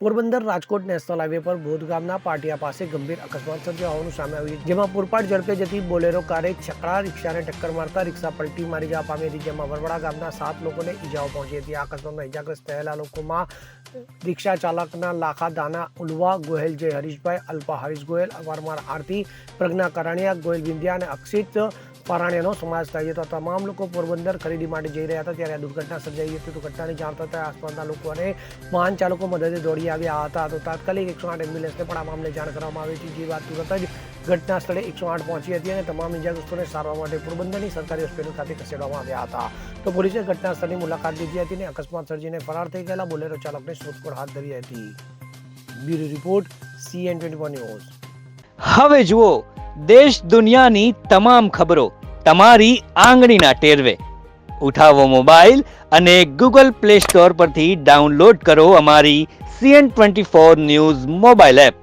Porbandar Rajkot national highway પર ભોદ ગામના પાટિયા પાસે ગંભીર અકસ્માત સર્જાયો હોવાનું સામે આવ્યું છે, જેમાં પૂરપાટ ઝડપે જતી બોલેરો કારે છકડા રિક્ષાને ટક્કર મારતા રિક્ષા પલટી મારી જવા પામી હતી, જેમાં વરવડા ગામના 7 લોકોને ઈજાઓ પહોંચી હતી। આ અકસ્માતમાં ઈજાગ્રસ્ત થયેલા લોકોમાં રિક્ષા ચાલકના લાખા દાના ઉલવા ગોહેલ જય હરીશભાઈ, અલ્પા હરીશ ગોહેલ, પરમાર આરતી, પ્રજ્ઞા કરાણિયા, ગોહેલ વિંધ્યા અને અક્ષિત પારાણીયાનો સમાવેશ થાય છે। તો તમામ લોકો પોરબંદર ખરીદી માટે જઈ રહ્યા હતા ત્યારે આ દુર્ઘટના સર્જાઈ હતી। દુર્ઘટનાની જાણ થતાં આસપાસના લોકો અને વાહન ચાલકો મદદે દોડી આવ્યા હતા। તો તાત્કાલિક 108 એમ્બ્યુલન્સને પણ આ મામલે જાણ કરવામાં આવી હતી, જે બાદ તુરંત જ ઘટના સ્થળે 108 પહોંચી હતી અને તમામ ઇજાગ્રસ્તોને સારવાર માટે પોરબંદરની સરકારી હોસ્પિટલ ખાતે ખસેડવામાં આવ્યા હતા। તો પોલીસે ઘટના સ્થળની મુલાકાત લીધી હતી અને અકસ્માત સર્જીને ફરાર થઈ ગયેલા બોલેરો ચાલકને શોધખોળ હાથ ધરી હતી। Bureau report CN24 news. હવે જુઓ દેશ દુનિયાની તમામ ખબરો તમારી આંગળીના ટેરવે। ઉઠાવો મોબાઈલ અને Google Play Store પરથી ડાઉનલોડ કરો અમારી CN24 ન્યૂઝ મોબાઈલ એપ।